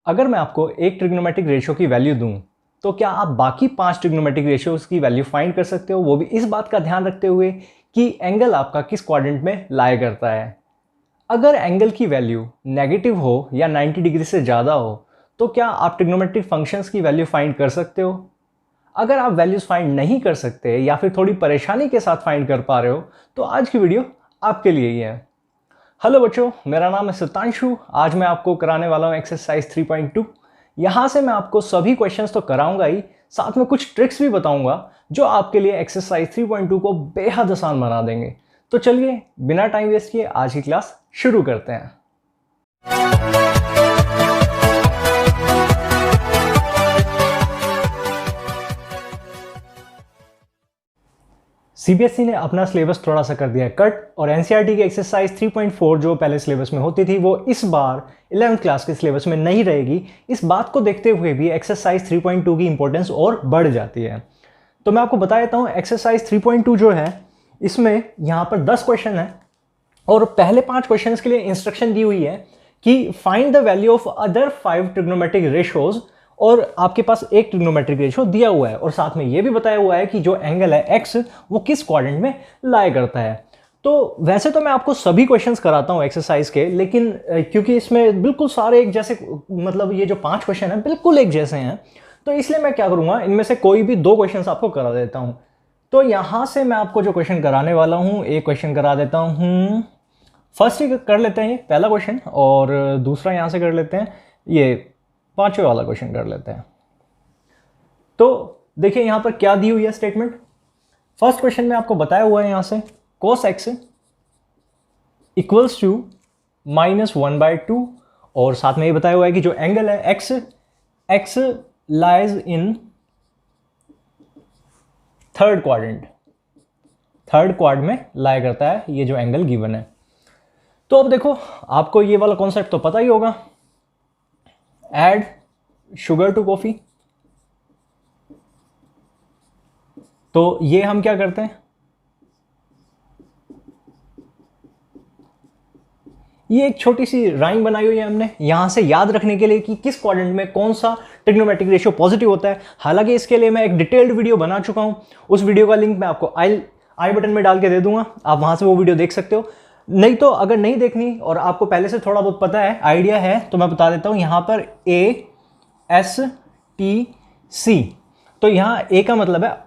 अगर मैं आपको एक ट्रिग्नोमेट्रिक रेशियो की वैल्यू दूं, तो क्या आप बाकी 5 ट्रिग्नोमेट्रिक रेशियोज की वैल्यू फाइंड कर सकते हो, वो भी इस बात का ध्यान रखते हुए कि एंगल आपका किस क्वाड्रेंट में लाई करता है। अगर एंगल की वैल्यू नेगेटिव हो या 90 डिग्री से ज़्यादा हो, तो क्या आप ट्रिग्नोमेट्रिक फंक्शंस की वैल्यू फाइंड कर सकते हो। अगर आप वैल्यूज फाइंड नहीं कर सकते या फिर थोड़ी परेशानी के साथ फाइंड कर पा रहे हो, तो आज की वीडियो आपके लिए ही है। हेलो बच्चों, मेरा नाम है सतांशु। आज मैं आपको कराने वाला हूँ एक्सरसाइज 3.2। यहाँ से मैं आपको सभी क्वेश्चंस तो कराऊंगा ही, साथ में कुछ ट्रिक्स भी बताऊंगा जो आपके लिए एक्सरसाइज 3.2 को बेहद आसान बना देंगे। तो चलिए बिना टाइम वेस्ट किए आज की क्लास शुरू करते हैं। सीबीएसई ने अपना सिलेबस थोड़ा सा कर दिया है कट, और एनसीईआरटी की एक्सरसाइज 3.4 जो पहले सिलेबस में होती थी वो इस बार 11th क्लास के सिलेबस में नहीं रहेगी। इस बात को देखते हुए भी एक्सरसाइज 3.2 की इंपॉर्टेंस और बढ़ जाती है। तो मैं आपको बता देता हूँ, एक्सरसाइज 3.2 जो है इसमें यहाँ पर 10 क्वेश्चन है और पहले 5 क्वेश्चन के लिए इंस्ट्रक्शन दी हुई है कि find the value of other 5 trigonometric ratios, और आपके पास एक ट्रिग्नोमेट्रिक रेशियो दिया हुआ है और साथ में यह भी बताया हुआ है कि जो एंगल है एक्स वो किस क्वाड्रेंट में लाई करता है। तो वैसे तो मैं आपको सभी क्वेश्चंस कराता हूं एक्सरसाइज के, लेकिन क्योंकि इसमें बिल्कुल सारे एक जैसे, मतलब ये जो 5 क्वेश्चन हैं बिल्कुल एक जैसे हैं, तो इसलिए मैं क्या करूंगा, इनमें से कोई भी 2 क्वेश्चन आपको करा देता हूं। तो यहां से मैं आपको जो क्वेश्चन कराने वाला हूं, एक क्वेश्चन करा देता हूं। फर्स्ट ही कर लेते हैं ये पहला क्वेश्चन, और दूसरा यहां से कर लेते हैं, ये 5वें वाला क्वेश्चन कर लेते हैं। तो देखिए यहां पर क्या दी हुई है स्टेटमेंट। फर्स्ट क्वेश्चन में आपको बताया हुआ है यहां से cos x इक्वल्स टू -1/2, और साथ में ये बताया हुआ है कि जो एंगल है x lies in third quadrant में लाई करता है ये जो एंगल गिवन है। तो अब देखो, आपको ये वाला कॉन्सेप्ट तो पता ही होगा, ऐड शुगर टू कॉफी। तो ये हम क्या करते हैं, ये एक छोटी सी राइम बनाई हुई है हमने यहां से याद रखने के लिए कि किस क्वाड्रेंट में कौन सा ट्रिग्नोमेट्रिक रेशियो पॉजिटिव होता है। हालांकि इसके लिए मैं एक डिटेल्ड वीडियो बना चुका हूं, उस वीडियो का लिंक मैं आपको आई बटन में डाल के दे दूंगा, आप वहां से वो वीडियो देख सकते हो। नहीं तो अगर नहीं देखनी और आपको पहले से थोड़ा बहुत पता है, आइडिया है, तो मैं बता देता हूं। यहां पर ASTC, तो यहां A का मतलब है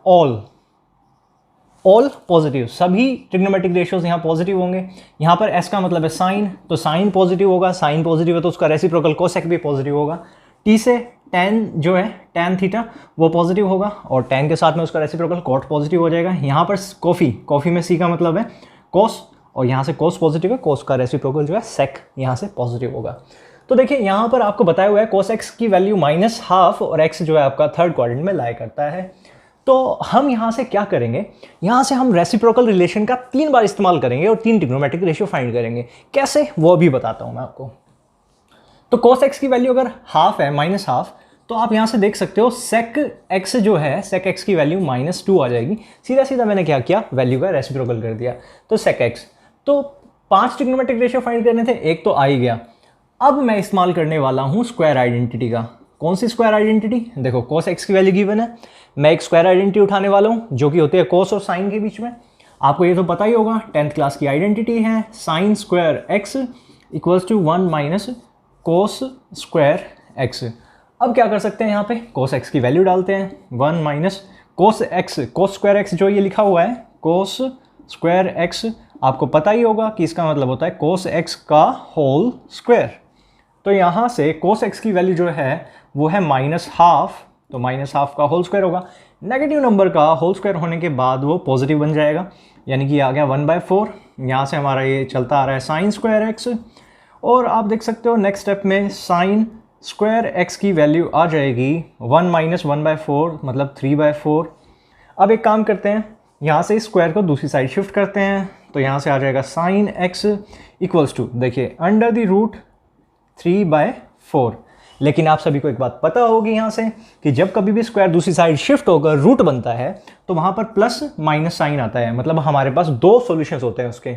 ऑल पॉजिटिव, सभी ट्रिग्नोमेट्रिक रेशियोज यहां पॉजिटिव होंगे। यहां पर S का मतलब है साइन, तो साइन पॉजिटिव होगा, साइन पॉजिटिव है तो उसका रेसिप्रोकल कोसेक भी पॉजिटिव होगा। T से tan जो है tan थीटा वो पॉजिटिव होगा, और tan के साथ में उसका रेसिप्रोकल कॉट पॉजिटिव हो जाएगा। यहां पर कॉफी में C का मतलब है कोस, और यहां से कोस पॉजिटिव है, कोस का रेसिप्रोकल जो है सेक यहां से पॉजिटिव होगा। तो देखिए यहां पर आपको बताया हुआ है कोस एक्स की वैल्यू -12 और एक्स जो है आपका थर्ड क्वाड्रेंट में लाई करता है। तो हम यहां से क्या करेंगे, यहां से हम रेसिप्रोकल रिलेशन का 3 बार इस्तेमाल करेंगे और 3 ट्रिग्नोमेट्रिक रेशियो फाइंड करेंगे। कैसे, वो भी बताता हूं मैं आपको। तो कोस एक्स की वैल्यू अगर हाफ है, -12, तो आप यहां से देख सकते हो सेक एक्स जो है, सेक एक्स की वैल्यू -2 आ जाएगी। सीधा सीधा मैंने क्या किया, वैल्यू का रेसिप्रोकल कर दिया, तो सेक एक्स। तो 5 ट्रिग्नोमेट्रिक रेशियो फाइंड करने थे, एक तो आ ही गया। अब मैं इस्तेमाल करने वाला हूं स्क्वायर आइडेंटिटी का। कौन सी स्क्वायर आइडेंटिटी, देखो कोस एक्स की वैल्यू गिवन है, मैं एक स्क्वायर आइडेंटिटी उठाने वाला हूं जो कि होती है कोस और साइन के बीच में। आपको ये तो पता ही होगा, 10th क्लास की आइडेंटिटी है, sine square x equals to 1 - cos square x. अब क्या कर सकते हैं, यहाँ पे कोस एक्स की वैल्यू डालते हैं, 1 - कोस एक्स, कोस स्क्वायर एक्स जो ये लिखा हुआ है कोस स्क्वायर एक्स, आपको पता ही होगा कि इसका मतलब होता है कोस एक्स का होल स्क्वायर। तो यहाँ से कोस एक्स की वैल्यू जो है वो है -12, तो -12 का होल स्क्वायर होगा। नेगेटिव नंबर का होल स्क्वायर होने के बाद वो पॉजिटिव बन जाएगा, यानी कि आ गया 1/4। यहाँ से हमारा ये चलता आ रहा है साइन स्क्वायर एक्स, और आप देख सकते हो नेक्स्ट स्टेप में साइन स्क्वायर एक्स की वैल्यू आ जाएगी 1 - 1/4 मतलब 3/4। अब एक काम करते हैं, यहाँ से स्क्वायर को दूसरी साइड शिफ्ट करते हैं, तो यहाँ से आ जाएगा साइन एक्स इक्वल्स टू, देखिए अंडर द रूट 3/4। लेकिन आप सभी को एक बात पता होगी यहाँ से कि जब कभी भी स्क्वायर दूसरी साइड शिफ्ट होकर रूट बनता है तो वहाँ पर प्लस माइनस साइन आता है, मतलब हमारे पास 2 सॉल्यूशंस होते हैं उसके।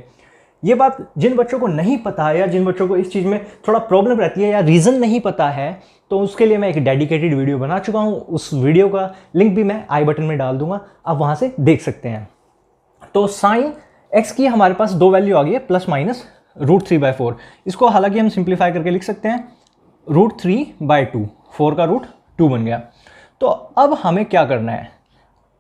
ये बात जिन बच्चों को नहीं पता है या जिन बच्चों को इस चीज़ में थोड़ा प्रॉब्लम रहती है या रीज़न नहीं पता है, तो उसके लिए मैं एक डेडिकेटेड वीडियो बना चुका हूँ। उस वीडियो का लिंक भी मैं आई बटन में डाल दूंगा, आप वहाँ से देख सकते हैं। तो साइन एक्स की हमारे पास दो वैल्यू आ गई है, प्लस माइनस √3/4। इसको हालांकि हम सिंप्लीफाई करके लिख सकते हैं √3/2, 4 का रूट 2 बन गया। तो अब हमें क्या करना है,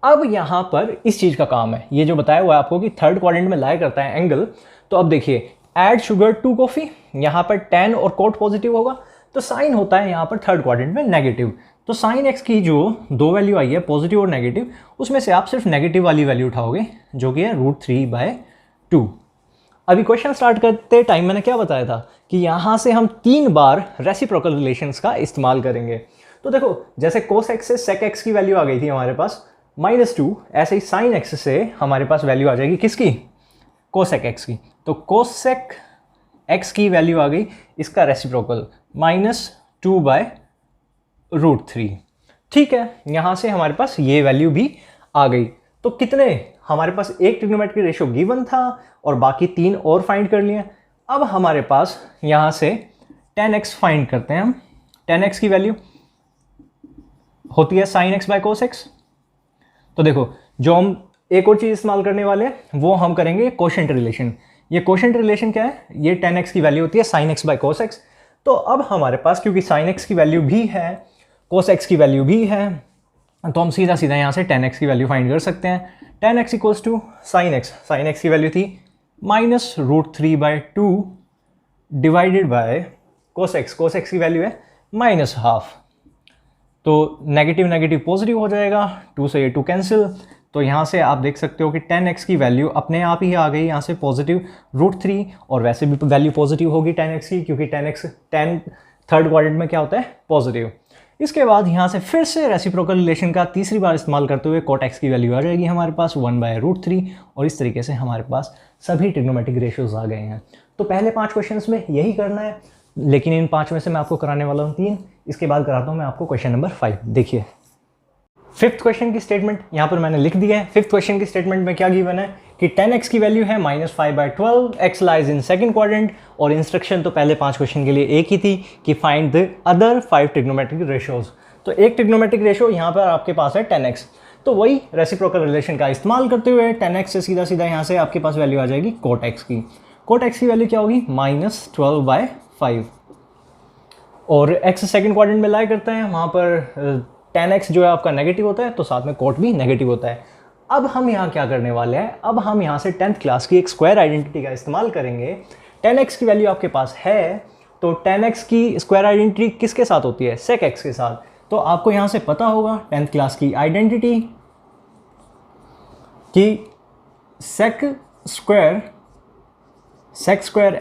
अब यहाँ पर इस चीज़ का काम है, ये जो बताया हुआ है आपको कि थर्ड क्वाड्रेंट में लाई करता है एंगल। तो अब देखिए, ऐड शुगर टू कॉफ़ी, यहाँ पर tan और कोट पॉजिटिव होगा, तो साइन होता है यहाँ पर थर्ड क्वाड्रेंट में नेगेटिव। तो साइन एक्स की जो दो वैल्यू आई है, पॉजिटिव और नेगेटिव, उसमें से आप सिर्फ नेगेटिव वाली वैल्यू उठाओगे जो कि है √3/2। अभी क्वेश्चन स्टार्ट करते टाइम मैंने क्या बताया था कि यहाँ से हम 3 बार रेसिप्रोकल रिलेशंस का इस्तेमाल करेंगे। तो देखो, जैसे कोस एक्स से सेक एक्स की वैल्यू आ गई थी हमारे पास -2, ऐसे ही साइन एक्स से हमारे पास वैल्यू आ जाएगी किसकी, कोसेक एक्स की। तो कोसेक एक्स की वैल्यू आ गई इसका रेसिप्रोकल -2/√3। ठीक है, यहाँ से हमारे पास ये वैल्यू भी आ गई। तो कितने, हमारे पास एक ट्रिग्नोमेट्रिक रेशियो गिवन था और बाकी 3 और फाइंड कर लिए। अब हमारे पास यहाँ से tan x फाइंड करते हैं हम। tan x की वैल्यू होती है sin x by cos x। तो देखो, जो हम एक और चीज़ इस्तेमाल करने वाले हैं वो हम करेंगे कोशेंट रिलेशन। ये कोशेंट रिलेशन क्या है, ये tan x की वैल्यू होती है sin x by cos x। तो अब हमारे पास क्योंकि sin x की वैल्यू भी है, cos x की वैल्यू भी है, तो हम सीधा सीधा यहाँ से tan x की वैल्यू फाइंड कर सकते हैं। tan x equals to sin x, sin x की वैल्यू थी -√3/2 divided by cos x, cos x की वैल्यू है -12। तो नेगेटिव नेगेटिव पॉजिटिव हो जाएगा, 2 से ये 2 कैंसिल। तो यहाँ से आप देख सकते हो कि tan x की वैल्यू अपने आप ही आ गई यहाँ से पॉजिटिव √3, और वैसे भी वैल्यू पॉजिटिव होगी tan x की, क्योंकि tan थर्ड क्वाड्रेंट में क्या होता है, पॉजिटिव। इसके बाद यहाँ से फिर से रेसिप्रोकल रिलेशन का तीसरी बार इस्तेमाल करते हुए cot x की वैल्यू आ जाएगी हमारे पास 1/√3, और इस तरीके से हमारे पास सभी ट्रिग्नोमेट्रिक रेशियोज आ गए हैं। तो पहले 5 क्वेश्चंस में यही करना है, लेकिन इन 5 में से मैं आपको कराने वाला हूँ 3। इसके बाद कराता हूँ मैं आपको क्वेश्चन नंबर 5। देखिए, 5th क्वेश्चन की स्टेटमेंट यहाँ पर मैंने लिख दिया है। 5th क्वेश्चन की स्टेटमेंट में क्या गिवन है कि tan x की वैल्यू है -5/12, x lies in second quadrant, और इंस्ट्रक्शन तो पहले 5 क्वेश्चन के लिए एक ही थी कि find the other 5 trigonometric ratios. तो एक ट्रिग्नोमेट्रिक रेशियो यहाँ पर आपके पास है tan x, तो वही रेसिप्रोकल रिलेशन का इस्तेमाल करते हुए tan x से सीधा सीधा यहाँ से आपके पास वैल्यू आ जाएगी cot x की। cot x की वैल्यू क्या होगी, -12/5, और x सेकंड क्वाड्रेंट में लाई करते हैं, वहाँ पर tan x जो है आपका नेगेटिव होता है, तो साथ में cot भी नेगेटिव होता है। अब हम यहाँ क्या करने वाले हैं, अब हम यहाँ से 10th क्लास की एक स्क्वायर आइडेंटिटी का इस्तेमाल करेंगे। tan x की वैल्यू आपके पास है, तो tan x की स्क्वायर आइडेंटिटी किसके साथ होती है, sec x के साथ। तो आपको यहाँ से पता होगा 10th क्लास की आइडेंटिटी कि sec square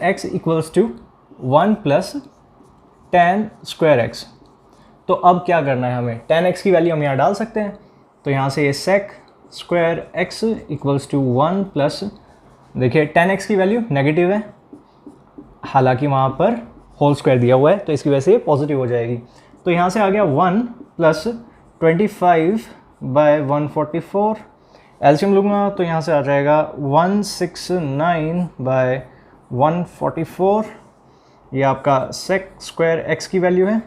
x equals to 1 + tan square x। तो अब क्या करना है हमें, tan x की वैल्यू हम यहाँ डाल सकते हैं। तो यहाँ से ये sec square x equals to 1 +, देखिए tan x की वैल्यू नेगेटिव है, हालांकि वहाँ पर होल स्क्वायर दिया हुआ है, तो इसकी वजह से ये पॉजिटिव हो जाएगी। तो यहाँ से आ गया 1 + 25/144, एलसीएम लूँगा तो यहाँ से आ जाएगा 169/144। ये आपका sec स्क्वायर x की वैल्यू है।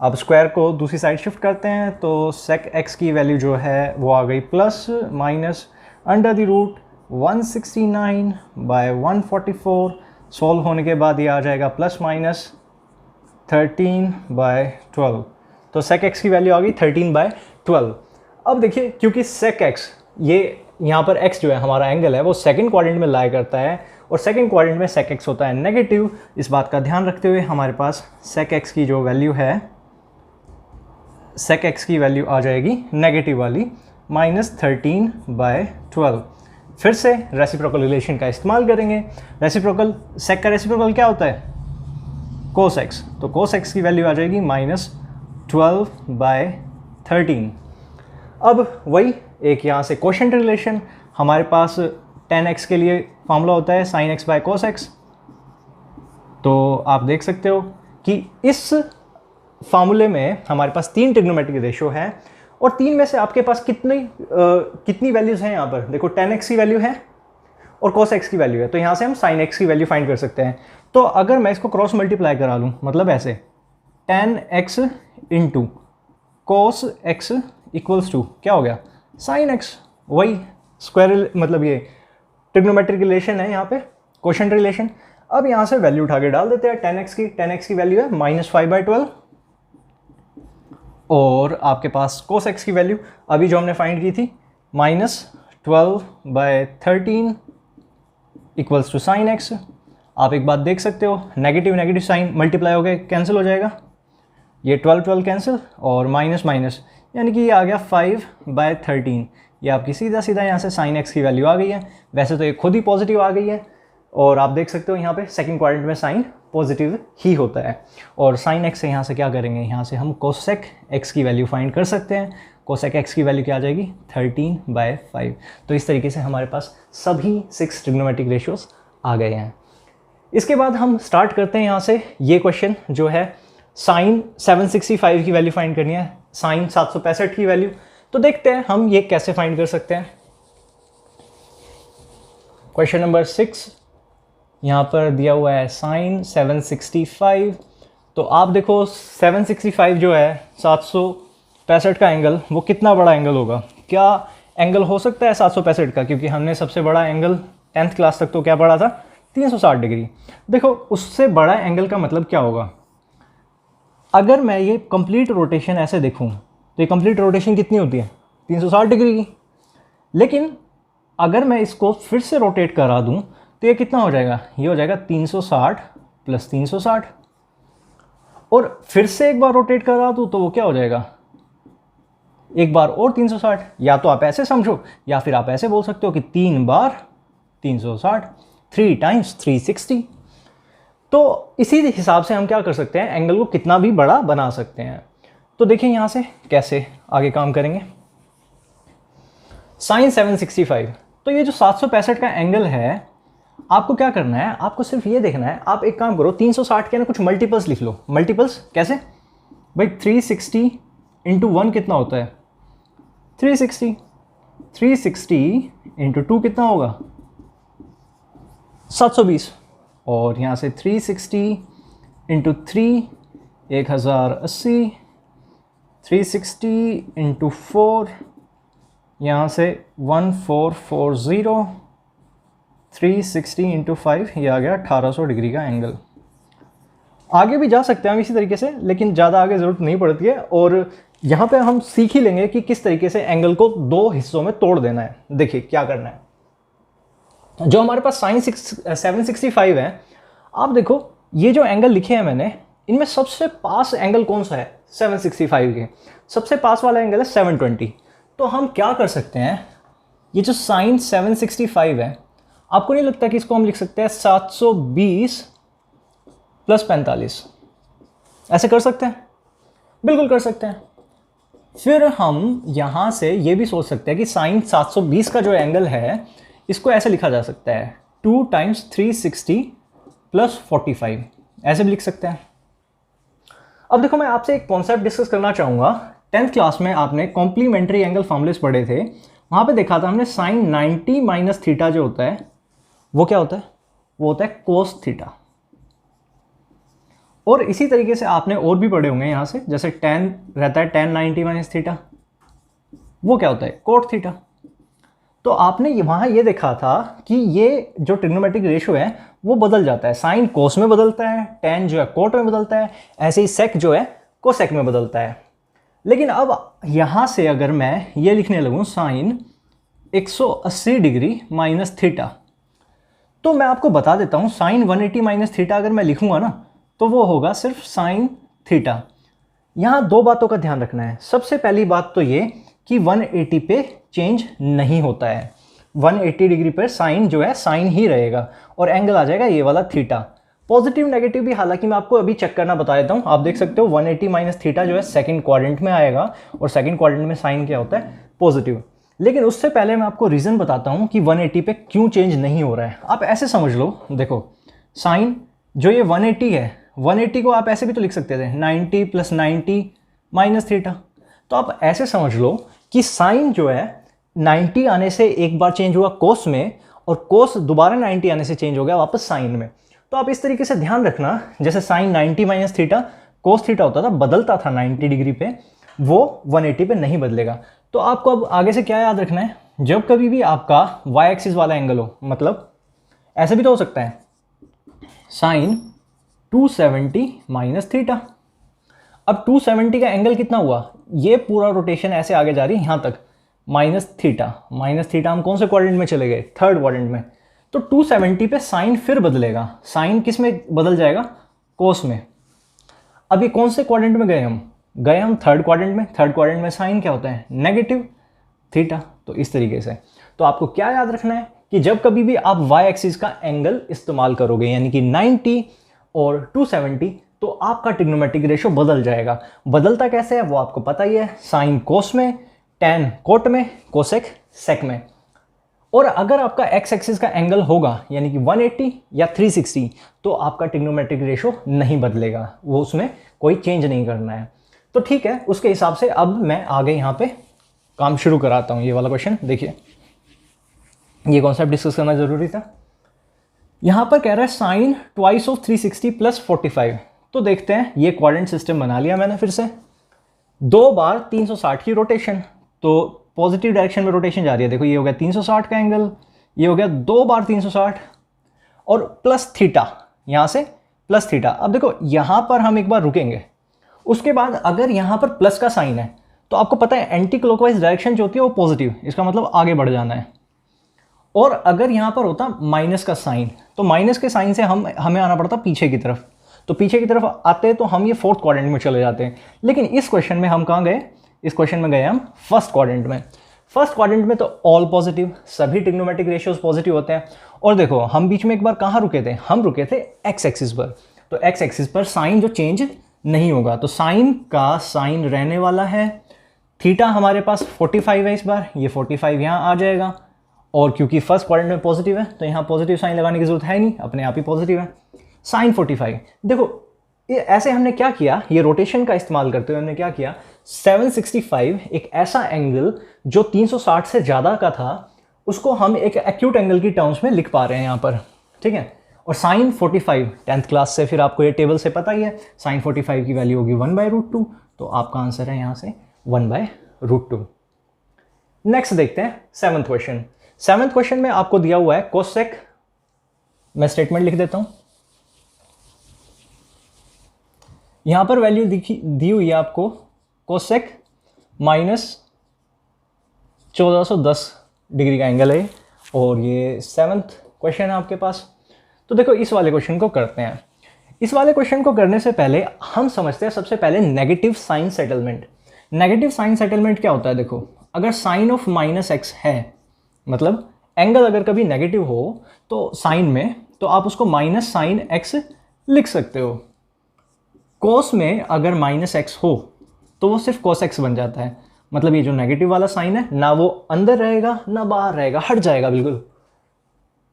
अब स्क्वायर को दूसरी साइड शिफ्ट करते हैं, तो sec x की वैल्यू जो है वो आ गई ±169/144। सॉल्व होने के बाद ये आ जाएगा ±13/12। तो sec x की वैल्यू आ गई 13/12। अब देखिए, क्योंकि sec x, ये यहाँ पर x जो है हमारा एंगल है, वो सेकंड क्वाड्रेंट में लाई करता है, और सेकंड क्वाड्रेंट में sec x होता है नेगेटिव। इस बात का ध्यान रखते हुए हमारे पास sec x की जो वैल्यू है, sec x की वैल्यू आ जाएगी नेगेटिव वाली -13/12। फिर से रेसिप्रोकल रिलेशन का इस्तेमाल करेंगे। रेसिप्रोकल, sec का रेसिप्रोकल क्या होता है, cos x। तो cos x की वैल्यू आ जाएगी -12/13। अब वही एक यहाँ से कोशेंट रिलेशन, हमारे पास tan x के लिए फॉर्मूला होता है sin x by cos x। तो आप देख सकते हो कि इस फार्मूले में हमारे पास 3 ट्रिग्नोमेट्रिक रेशियो है, और 3 में से आपके पास कितनी वैल्यूज़ हैं यहाँ पर। देखो tan x की वैल्यू है और cos x की वैल्यू है, तो यहाँ से हम sin x की वैल्यू फाइंड कर सकते हैं। तो अगर मैं इसको क्रॉस मल्टीप्लाई करा लूँ, मतलब ऐसे tan x into cos x equals to क्या हो गया sin x, वही स्क्वायर मतलब ये ट्रिग्नोमेट्रिक रिलेशन है यहाँ पे, क्वोशंट रिलेशन। अब यहाँ से वैल्यू उठा के डाल देते हैं tan x की वैल्यू है -5/12 और आपके पास cos x की वैल्यू अभी जो हमने फाइंड की थी -12/13 इक्वल्स टू sin x। आप एक बात देख सकते हो, नेगेटिव नेगेटिव साइन मल्टीप्लाई हो गए कैंसिल हो जाएगा, ये 12 कैंसिल और माइनस माइनस, यानी कि ये आ गया 5/13। ये आपकी सीधा सीधा यहाँ से sin x की वैल्यू आ गई है। वैसे तो ये खुद ही पॉजिटिव आ गई है और आप देख सकते हो यहाँ पे सेकंड क्वाड्रेंट में साइन पॉजिटिव ही होता है। और sin x से यहाँ से क्या करेंगे, यहाँ से हम cosec x की वैल्यू फाइंड कर सकते हैं। cosec x की वैल्यू क्या आ जाएगी 13/5। तो इस तरीके से हमारे पास सभी 6 ट्रिग्नोमेट्रिक रेशियोज आ गए हैं। इसके बाद हम स्टार्ट करते हैं यहाँ से ये क्वेश्चन जो है sin 765 की वैल्यू फाइंड करनी है, sin 765 की वैल्यू। तो देखते हैं हम ये कैसे फाइंड कर सकते हैं। क्वेश्चन नंबर 6 यहाँ पर दिया हुआ है sin 765। तो आप देखो 765 जो है 765 का एंगल, वो कितना बड़ा एंगल होगा? क्या एंगल हो सकता है 765 का? क्योंकि हमने सबसे बड़ा एंगल 10th क्लास तक तो क्या पढ़ा था 360 डिग्री। देखो उससे बड़ा एंगल का मतलब क्या होगा? अगर मैं ये कंप्लीट रोटेशन ऐसे देखूं तो ये कंप्लीट रोटेशन कितनी होती है 360 डिग्री की। लेकिन अगर मैं इसको फिर से रोटेट करा दूं तो ये कितना हो जाएगा? ये हो जाएगा 360 + 360। और फिर से एक बार रोटेट करा दूं तो वो क्या हो जाएगा? एक बार और 360। या तो आप ऐसे समझो या फिर आप ऐसे बोल सकते हो कि 3 बार 360, 3 टाइम्स 360। तो इसी हिसाब से हम क्या कर सकते हैं, एंगल को कितना भी बड़ा बना सकते हैं। तो देखिए यहाँ से कैसे आगे काम करेंगे। sin 765, तो ये जो 765 का एंगल है, आपको क्या करना है, आपको सिर्फ ये देखना है। आप एक काम करो 360 के ना कुछ मल्टीपल्स लिख लो। मल्टीपल्स कैसे भाई? 360 × 1 कितना होता है 360, 360 × 2 कितना होगा 720। और यहाँ से 360 × 3 1080, 360 × 4 यहाँ से 1440, 360 × 5 ये आ गया 1800 डिग्री का एंगल। आगे भी जा सकते हैं हम इसी तरीके से, लेकिन ज़्यादा आगे ज़रूरत नहीं पड़ती है। और यहाँ पे हम सीख ही लेंगे कि किस तरीके से एंगल को 2 हिस्सों में तोड़ देना है। देखिए क्या करना है। जो हमारे पास sin 765 है, आप देखो ये जो एंगल लिखे हैं मैंने, इनमें सबसे पास एंगल कौन सा है 765 के? सबसे पास वाला एंगल है 720। तो हम क्या कर सकते हैं, ये जो sin 765 है, आपको नहीं लगता कि इसको हम लिख सकते हैं 720 + 45? ऐसे कर सकते हैं, बिल्कुल कर सकते हैं। फिर हम यहाँ से ये भी सोच सकते हैं कि sin 720 का जो एंगल है, इसको ऐसे लिखा जा सकता है 2 टाइम्स 360 + 45, ऐसे भी लिख सकते हैं। अब देखो मैं आपसे एक कॉन्सेप्ट डिस्कस करना चाहूँगा। 10th क्लास में आपने कॉम्प्लीमेंट्री एंगल फॉर्मूलेस पढ़े थे, वहाँ पे देखा था हमने sin 90 - थीटा जो होता है वो क्या होता है? वो होता है cos थीटा। और इसी तरीके से आपने और भी पढ़े होंगे यहाँ से, जैसे tan रहता है tan 90 - थीटा, वो क्या होता है cot थीटा। तो आपने वहाँ ये देखा था कि ये जो ट्रिग्नोमेट्रिक रेशियो है वो बदल जाता है, साइन कोस में बदलता है, tan जो है कोट में बदलता है, ऐसे ही सेक जो है कोसेक में बदलता है। लेकिन अब यहाँ से अगर मैं ये लिखने लगूँ साइन 180 डिग्री माइनस थीटा, तो मैं आपको बता देता हूँ साइन 180 माइनस थीटा अगर मैं लिखूँगा ना, तो वो होगा सिर्फ साइन थीटा। यहाँ 2 बातों का ध्यान रखना है। सबसे पहली बात तो ये कि 180 पे चेंज नहीं होता है, 180 डिग्री पर साइन जो है साइन ही रहेगा और एंगल आ जाएगा ये वाला थीटा। पॉजिटिव नेगेटिव भी हालांकि मैं आपको अभी चेक करना बता देता हूँ। आप देख सकते हो 180 माइनस थीटा जो है सेकंड क्वाड्रेंट में आएगा और सेकंड क्वाड्रेंट में साइन क्या होता है पॉजिटिव। लेकिन उससे पहले मैं आपको रीज़न बताता हूँ कि 180 पे क्यों चेंज नहीं हो रहा है। आप ऐसे समझ लो, देखो साइन जो ये 180 है, 180 को आप ऐसे भी तो लिख सकते थे 90 + 90 माइनस थीटा। तो आप ऐसे समझ लो कि साइन जो है 90 आने से एक बार चेंज हुआ कोस में और कोस दोबारा 90 आने से चेंज हो गया वापस साइन में। तो आप इस तरीके से ध्यान रखना, जैसे sine 90 minus theta cos theta होता था, बदलता था 90 डिग्री पे, वो 180 पे नहीं बदलेगा। तो आपको अब आगे से क्या याद रखना है, जब कभी भी आपका वाई एक्सिस वाला एंगल हो, मतलब ऐसे भी तो हो सकता है साइन 270 माइनस थीटा। अब 270 का एंगल कितना हुआ, ये पूरा रोटेशन ऐसे आगे जा रही है यहाँ तक, माइनस थीटा हम कौन से क्वाड्रेंट में चले गए, थर्ड क्वाड्रेंट में। तो 270 पे साइन फिर बदलेगा, साइन किस में बदल जाएगा, कोस में। अब ये कौन से क्वाड्रेंट में गए हम थर्ड क्वाड्रेंट में। थर्ड क्वाड्रेंट में साइन क्या होता है, नेगेटिव थीटा। तो इस तरीके से तो आपको क्या याद रखना है कि जब कभी भी आप वाई एक्सिस का एंगल इस्तेमाल करोगे, यानी कि 90 और 270, तो आपका ट्रिग्नोमेट्रिक रेशियो बदल जाएगा। बदलता कैसे है वो आपको पता ही है, साइन कोस में, टैन कोट में, कोसेक सेक में। और अगर आपका एक्स एक्सिस का एंगल होगा यानी कि 180 या 360, तो आपका ट्रिग्नोमेट्रिक रेशियो नहीं बदलेगा, वो उसमें कोई चेंज नहीं करना है। तो ठीक है, उसके हिसाब से अब मैं आगे यहाँ पे काम शुरू कराता हूँ। ये वाला क्वेश्चन देखिए, ये कॉन्सेप्ट डिस्कस करना जरूरी था। यहाँ पर कह रहा है साइन ट्वाइस ऑफ 360 प्लस 45। तो देखते हैं, ये क्वाड्रेंट सिस्टम बना लिया मैंने फिर से, 2 बार 360 की रोटेशन, तो पॉजिटिव डायरेक्शन में रोटेशन जा रही है। देखो ये हो गया 360 का एंगल, ये हो गया 2 बार 360 और प्लस थीटा, यहाँ से प्लस थीटा। अब देखो यहाँ पर हम एक बार रुकेंगे, उसके बाद अगर यहाँ पर प्लस का साइन है तो आपको पता है एंटी क्लॉकवाइज डायरेक्शन जो होती है वो पॉजिटिव, इसका मतलब आगे बढ़ जाना है। और अगर यहाँ पर होता माइनस का साइन, तो माइनस के साइन से हमें आना पड़ता पीछे की तरफ, तो पीछे की तरफ आते तो हम ये फोर्थ क्वाड्रेंट में चले जाते हैं। लेकिन इस क्वेश्चन में हम कहाँ गए, इस क्वेश्चन में गए हम फर्स्ट क्वाड्रेंट में। फर्स्ट क्वाड्रेंट में तो ऑल पॉजिटिव, सभी ट्रिग्नोमेट्रिक रेशियोज पॉजिटिव होते हैं। और देखो हम बीच में एक बार कहाँ रुके थे, हम रुके थे एक्स एक्सिस पर। तो एक्स एक्सिस पर साइन जो चेंज नहीं होगा, तो साइन का साइन रहने वाला है। थीटा हमारे पास 45 है इस बार, ये 45 यहाँ आ जाएगा। और क्योंकि फर्स्ट क्वाड्रेंट में पॉजिटिव है तो यहाँ पॉजिटिव साइन लगाने की जरूरत है नहीं, अपने आप ही पॉजिटिव है। साइन 45, देखो ये ऐसे हमने क्या किया, ये रोटेशन का इस्तेमाल करते हुए हमने क्या किया, 765 एक ऐसा एंगल जो 360 से ज़्यादा का था, उसको हम एक एक्यूट एंगल की टर्म्स में लिख पा रहे हैं यहाँ पर, ठीक है। और साइन 45 10th क्लास से फिर आपको ये टेबल से पता ही है, साइन 45 की वैल्यू होगी 1/√2, तो आपका आंसर है यहाँ से 1/√2। नेक्स्ट देखते हैं सेवंथ क्वेश्चन। सेवंथ क्वेश्चन में आपको दिया हुआ है कोसेक, मैं स्टेटमेंट लिख देता हूं। यहां पर वैल्यू दी हुई है आपको कोसेक माइनस 1410 डिग्री का एंगल है, और ये सेवंथ क्वेश्चन है आपके पास। तो देखो इस वाले क्वेश्चन को करते हैं। इस वाले क्वेश्चन को करने से पहले हम समझते हैं सबसे पहले negative sign settlement. Negative sign settlement क्या होता है, देखो अगर साइन ऑफ माइनस एक्स है, मतलब एंगल अगर कभी नेगेटिव हो तो साइन में, तो आप उसको माइनस साइन एक्स लिख सकते हो। कोस में अगर माइनस एक्स हो तो वो सिर्फ कोस एक्स बन जाता है, मतलब ये जो नेगेटिव वाला साइन है ना वो अंदर रहेगा ना बाहर रहेगा, हट जाएगा बिल्कुल।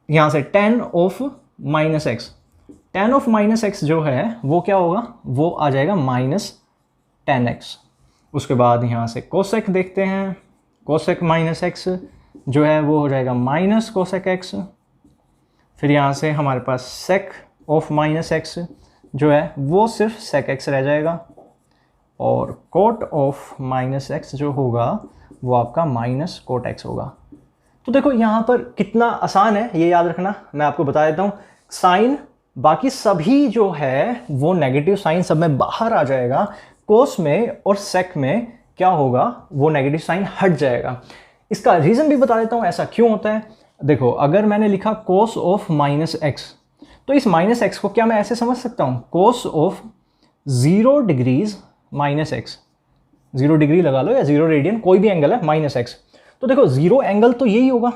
यहाँ से tan of minus x, tan of minus x जो है वो क्या होगा, वो आ जाएगा माइनस tan x। उसके बाद यहाँ से कोसेक देखते हैं, कोसेक माइनस एक्स जो है वो हो जाएगा माइनस कोसेक एक्स। फिर यहाँ से हमारे पास सेक ऑफ माइनस एक्स जो है वो सिर्फ सेक एक्स रह जाएगा, और कोट ऑफ माइनस एक्स जो होगा वो आपका माइनस कोट एक्स होगा। तो देखो यहाँ पर कितना आसान है ये याद रखना, मैं आपको बता देता हूँ। साइन बाकी सभी जो है वो नेगेटिव साइन सब में बाहर आ जाएगा, कोस में और सेक में क्या होगा, वो नेगेटिव साइन हट जाएगा। इसका रीज़न भी बता देता हूँ ऐसा क्यों होता है। देखो अगर मैंने लिखा कोस ऑफ माइनस एक्स, तो इस माइनस एक्स को क्या मैं ऐसे समझ सकता हूँ, cos of 0 degrees minus x, 0 degree लगा लो या 0 रेडियन, कोई भी एंगल है माइनस एक्स। तो देखो 0 एंगल तो यही होगा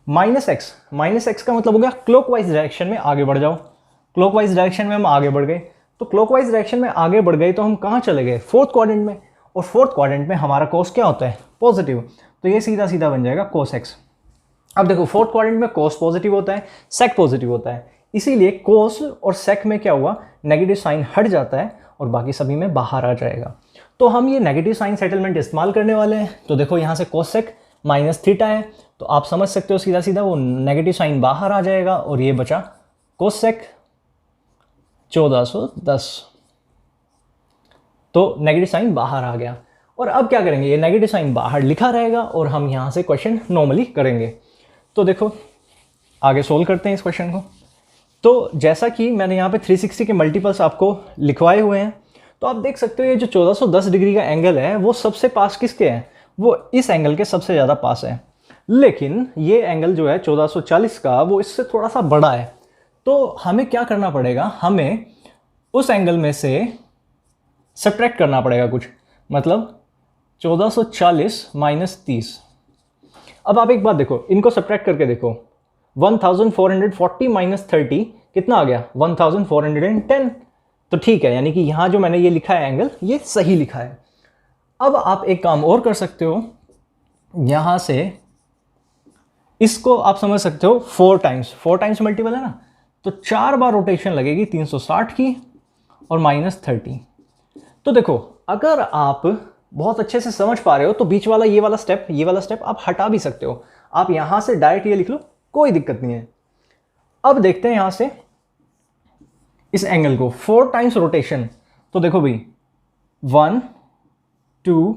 माइनस एक्स का मतलब हो गया क्लॉकवाइज डायरेक्शन में आगे बढ़ जाओ। क्लॉकवाइज डायरेक्शन में हम आगे बढ़ गए, तो क्लॉकवाइज डायरेक्शन में आगे बढ़ गए तो हम कहाँ चले गए, फोर्थ क्वाड्रेंट में। और फोर्थ क्वाड्रेंट में हमारा कोस क्या होता है, पॉजिटिव, तो ये सीधा सीधा बन जाएगा कोस एक्स। अब देखो फोर्थ क्वाड्रेंट में कोस पॉजिटिव होता है, सेक पॉजिटिव होता है, इसीलिए कोस और सेक में क्या हुआ, नेगेटिव साइन हट जाता है और बाकी सभी में बाहर आ जाएगा। तो हम ये नेगेटिव साइन सेटलमेंट इस्तेमाल करने वाले हैं। तो देखो यहाँ से कोसेक माइनस थीटा है, तो आप समझ सकते हो सीधा सीधा वो नेगेटिव साइन बाहर आ जाएगा और ये बचा कोसेक 1410। तो नेगेटिव साइन बाहर आ गया। और अब क्या करेंगे, ये नेगेटिव साइन बाहर लिखा रहेगा और हम यहां से क्वेश्चन नॉर्मली करेंगे। तो देखो आगे सोल्व करते हैं इस क्वेश्चन को। तो जैसा कि मैंने यहाँ पे 360 के मल्टीपल्स आपको लिखवाए हुए हैं, तो आप देख सकते हो ये जो 1410 डिग्री का एंगल है वो सबसे पास किसके है, वो इस एंगल के सबसे ज़्यादा पास है। लेकिन ये एंगल जो है 1440 का वो इससे थोड़ा सा बड़ा है। तो हमें क्या करना पड़ेगा, हमें उस एंगल में से सब्ट्रैक्ट करना पड़ेगा कुछ, मतलब 1440 माइनस 30। अब आप एक बात देखो, इनको सब्ट्रैक्ट करके देखो, 1440 माइनस 30 कितना आ गया, 1410। तो ठीक है, यानी कि यहाँ जो मैंने ये लिखा है एंगल, ये सही लिखा है। अब आप एक काम और कर सकते हो, यहाँ से इसको आप समझ सकते हो 4 टाइम्स मल्टीपल है ना, तो 4 बार रोटेशन लगेगी 360 की और माइनस 30। तो देखो अगर आप बहुत अच्छे से समझ पा रहे हो तो बीच वाला ये वाला स्टेप आप हटा भी सकते हो। आप यहां से डायरेक्ट ये लिख लो, कोई दिक्कत नहीं है। अब देखते हैं यहां से इस एंगल को 4 टाइम्स रोटेशन। तो देखो भाई 1 2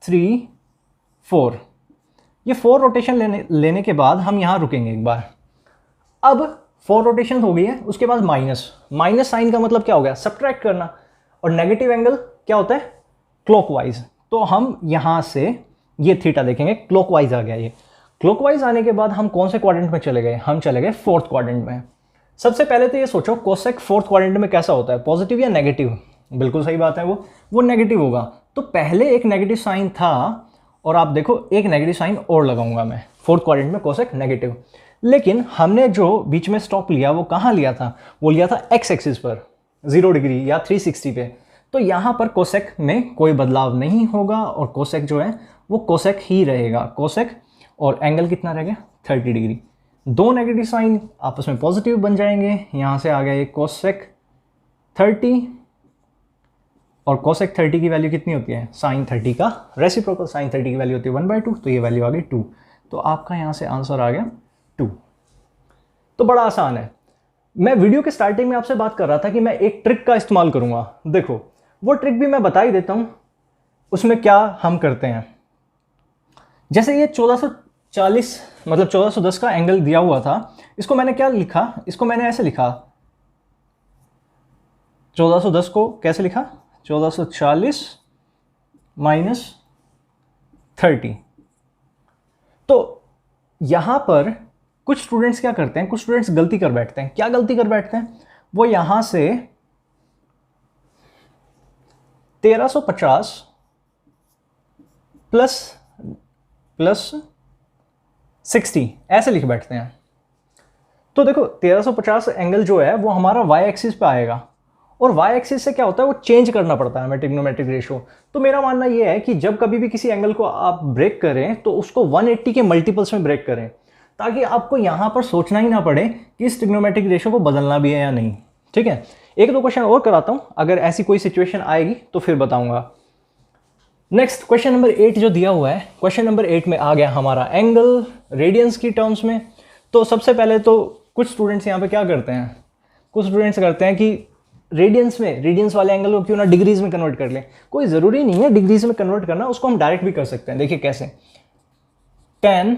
3 4, ये 4 रोटेशन लेने के बाद हम यहां रुकेंगे एक बार। अब 4 रोटेशन हो गई है, उसके बाद माइनस साइन का मतलब क्या हो गया, सब्ट्रैक्ट करना। और नेगेटिव एंगल क्या होता है, क्लॉकवाइज। तो हम यहां से ये थीटा देखेंगे, क्लॉकवाइज आ गया ये। क्लॉकवाइज आने के बाद हम कौन से क्वाड्रेंट में चले गए, हम चले गए 4th क्वाड्रेंट में। सबसे पहले तो ये सोचो कोसेक 4th क्वाड्रेंट में कैसा होता है, पॉजिटिव या नेगेटिव। बिल्कुल सही बात है, वो नेगेटिव होगा। तो पहले एक नेगेटिव साइन था और आप देखो एक नेगेटिव साइन और लगाऊंगा मैं 4th क्वाड्रेंट में, कोसेक नेगेटिव। लेकिन हमने जो बीच में स्टॉप लिया वो कहाँ लिया था, वो लिया था एक्स एक्सिस पर 0 डिग्री या 360 पे। तो यहाँ पर कोसेक में कोई बदलाव नहीं होगा और कोसेक जो है वो कोसेक ही रहेगा, कोसेक। और एंगल कितना रह गया, 30 डिग्री। 2 नेगेटिव साइन आपस में पॉजिटिव बन जाएंगे, यहाँ से आ गया ये कोसेक 30 और कोसेक 30 की वैल्यू कितनी होती है, साइन 30 का रेसिप्रोकल, साइन 30 की वैल्यू होती है 1/2, तो ये वैल्यू आ गई 2। तो आपका यहाँ से आंसर आ गया 2। तो बड़ा आसान है। मैं वीडियो के स्टार्टिंग में आपसे बात कर रहा था कि मैं एक ट्रिक का इस्तेमाल करूंगा। देखो वो ट्रिक भी मैं बता ही देता हूं, उसमें क्या हम करते हैं। जैसे ये 1440 मतलब 1410 का एंगल दिया हुआ था, इसको मैंने क्या लिखा, इसको मैंने ऐसे लिखा, 1410 को कैसे लिखा, 1440 माइनस 30। तो यहां पर कुछ स्टूडेंट्स क्या करते हैं, कुछ स्टूडेंट्स गलती कर बैठते हैं। क्या गलती कर बैठते हैं, वो यहां से 1350 प्लस 60 ऐसे लिख बैठते हैं। तो देखो 1350 एंगल जो है वो हमारा वाई एक्सिस पे आएगा और वाई एक्सिस से क्या होता है, वो चेंज करना पड़ता है हमें ट्रिग्नोमेट्रिक रेशियो। तो मेरा मानना ये है कि जब कभी भी किसी एंगल को आप ब्रेक करें तो उसको 180 के मल्टीपल्स में ब्रेक करें, ताकि आपको यहां पर सोचना ही ना पड़े कि इस ट्रिग्नोमेट्रिक रेशियो को बदलना भी है या नहीं। ठीक है, 1-2 क्वेश्चन और कराता हूं, अगर ऐसी कोई सिचुएशन आएगी तो फिर बताऊंगा। नेक्स्ट क्वेश्चन नंबर 8 जो दिया हुआ है, क्वेश्चन नंबर 8 में आ गया हमारा एंगल रेडियंस की टर्म्स में। तो सबसे पहले तो कुछ स्टूडेंट्स यहाँ पे क्या करते हैं, कुछ स्टूडेंट्स करते हैं कि रेडियंस वाले एंगल को क्यों ना डिग्रीज में कन्वर्ट कर लें। कोई ज़रूरी नहीं है डिग्रीज में कन्वर्ट करना, उसको हम डायरेक्ट भी कर सकते हैं। देखिए कैसे, 10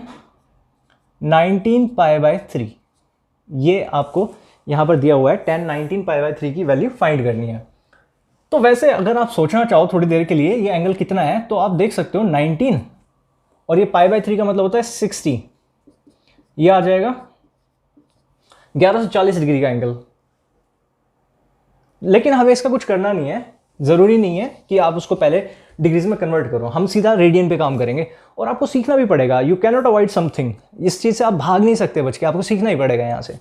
19 π/3 ये आपको यहाँ पर दिया हुआ है, 10 19 π/3 की वैल्यू फाइंड करनी है। तो वैसे अगर आप सोचना चाहो थोड़ी देर के लिए ये एंगल कितना है, तो आप देख सकते हो 19 और ये π/3 का मतलब होता है 60, ये आ जाएगा 1140 डिग्री का एंगल। लेकिन हमें इसका कुछ करना नहीं है, ज़रूरी नहीं है कि आप उसको पहले डिग्रीज में कन्वर्ट करो, हम सीधा रेडियन पे काम करेंगे। और आपको सीखना भी पड़ेगा, you can not avoid something, इस चीज़ से आप भाग नहीं सकते बच के, आपको सीखना ही पड़ेगा यहाँ से।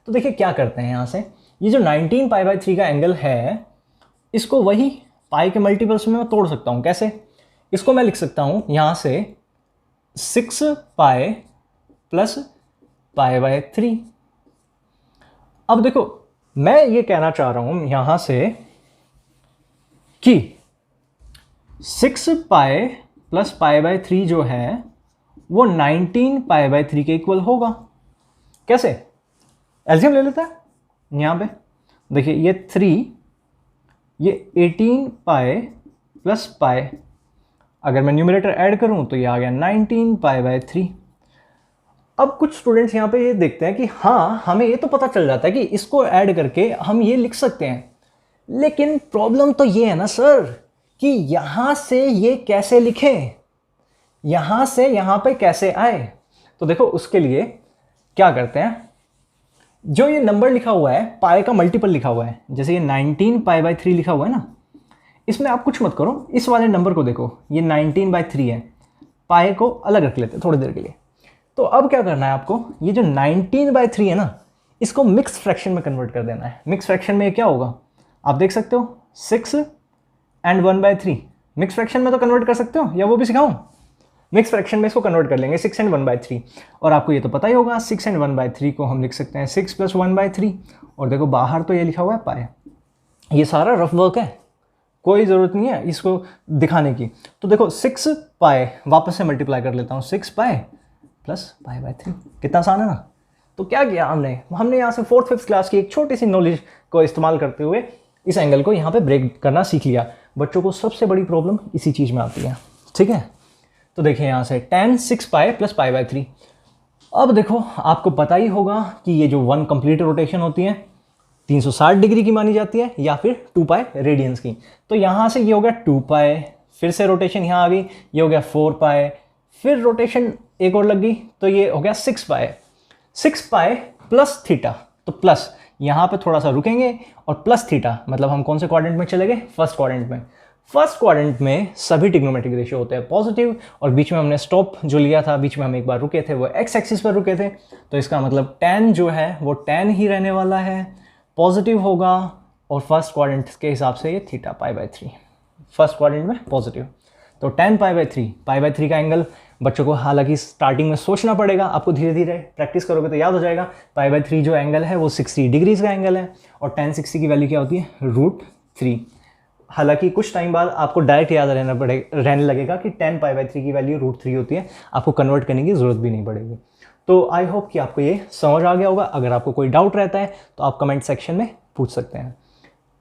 तो देखिए क्या करते हैं, यहाँ से ये जो 19 π/3 का एंगल है, इसको वही पाई के मल्टीपल्स में मैं तोड़ सकता हूँ। कैसे, इसको मैं लिख सकता हूँ यहाँ से 6 π + π/3। अब देखो मैं ये कहना चाह रहा हूँ यहाँ से कि 6 π + π/3 जो है वो 19 पाई बाय 3 के इक्वल होगा। कैसे? एलसीएम ले लेता है यहाँ पे, देखिए ये 3, ये 18 पाई प्लस पाई, अगर मैं न्यूमरेटर ऐड करूँ तो ये आ गया 19 पाई बाय 3। अब कुछ स्टूडेंट्स यहाँ पे ये देखते हैं कि हाँ हमें ये तो पता चल जाता है कि इसको ऐड करके हम ये लिख सकते हैं, लेकिन प्रॉब्लम तो ये है ना सर कि यहाँ से ये कैसे लिखें, यहाँ से यहाँ पे कैसे आए। तो देखो उसके लिए क्या करते हैं, जो ये नंबर लिखा हुआ है पाई का मल्टीपल लिखा हुआ है, जैसे ये 19 पाई बाय 3 लिखा हुआ है ना, इसमें आप कुछ मत करो, इस वाले नंबर को देखो, ये 19 बाय 3 है, पाई को अलग रख लेते हैं थोड़ी देर के लिए। तो अब क्या करना है आपको, ये जो 19 बाय 3 है ना, इसको मिक्स फ्रैक्शन में कन्वर्ट कर देना है। मिक्स फ्रैक्शन में क्या होगा आप देख सकते हो, 6 एंड 1 बाय 3। मिक्स फ्रैक्शन में तो कन्वर्ट कर सकते हो, या वो भी सिखाऊं? मिक्स फ्रैक्शन में इसको कन्वर्ट कर लेंगे 6 एंड 1 बाय 3। और आपको ये तो पता ही होगा 6 एंड 1 बाय 3 को हम लिख सकते हैं 6 प्लस 1 बाय 3। और देखो बाहर तो ये लिखा हुआ है पाई, ये सारा रफ वर्क है, कोई ज़रूरत नहीं है इसको दिखाने की। तो देखो 6 पाई वापस से मल्टीप्लाई कर लेता हूँ, 6 पाई प्लस पाई बाय 3, कितना आसान है ना। तो क्या किया हमने यहाँ से 4th 5th क्लास की एक छोटी सी नॉलेज को इस्तेमाल करते हुए इस एंगल को यहाँ पे ब्रेक करना सीख लिया। बच्चों को सबसे बड़ी प्रॉब्लम इसी चीज़ में आती है, ठीक है। तो देखिए यहाँ से tan 6 pi plus pi by 3। अब देखो आपको पता ही होगा कि ये जो 1 कंप्लीट रोटेशन होती है 360 डिग्री की मानी जाती है, या फिर 2 पाई रेडियंस की। तो यहाँ से ये हो गया 2 पाई, फिर से रोटेशन यहाँ आ गई, ये हो गया 4 पाई, फिर रोटेशन एक और लग गई तो ये हो गया 6 पाई। 6 पाई प्लस थीटा, तो प्लस यहाँ पे थोड़ा सा रुकेंगे और प्लस थीटा, मतलब हम कौन से क्वाड्रेंट में चले गए, फर्स्ट क्वाड्रेंट में। फर्स्ट क्वाड्रेंट में सभी ट्रिग्नोमेट्रिक रेशियो होते हैं पॉजिटिव, और बीच में हमने स्टॉप जो लिया था, बीच में हम एक बार रुके थे, वो एक्स एक्सिस पर रुके थे। तो इसका मतलब tan जो है वो tan ही रहने वाला है, पॉजिटिव होगा, और फर्स्ट क्वाड्रेंट के हिसाब से ये theta pi by 3, first quadrant में पॉजिटिव। तो tan पाई बाय 3 का एंगल बच्चों को हालांकि स्टार्टिंग में सोचना पड़ेगा, आपको धीरे धीरे प्रैक्टिस करोगे तो याद हो जाएगा। पाई बाय 3 जो एंगल है वो 60 डिग्रीज का एंगल है, और tan 60 की वैल्यू क्या होती है, √3। हालांकि कुछ टाइम बाद आपको डायरेक्ट याद रहने लगेगा कि tan पाई बाय 3 की वैल्यू √3 होती है, आपको कन्वर्ट करने की ज़रूरत भी नहीं पड़ेगी। तो आई होप कि आपको ये समझ आ गया होगा। अगर आपको कोई डाउट रहता है तो आप कमेंट सेक्शन में पूछ सकते हैं।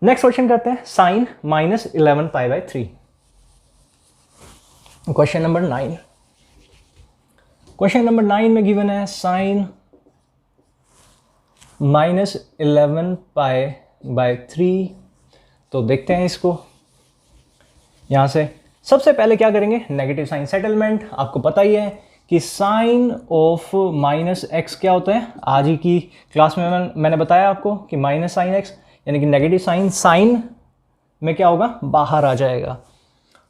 नेक्स्ट क्वेश्चन करते हैं, sine -11 pi by 3। Question number 9। Question number 9 में गिवन है साइन -11 पाई बाय 3। तो देखते हैं इसको। यहाँ से सबसे पहले क्या करेंगे, नेगेटिव साइन सेटलमेंट। आपको पता ही है कि साइन ऑफ -x क्या होता है, आज ही की क्लास में मैंने बताया आपको कि माइनस साइन x, यानी कि नेगेटिव साइन में क्या होगा, बाहर आ जाएगा।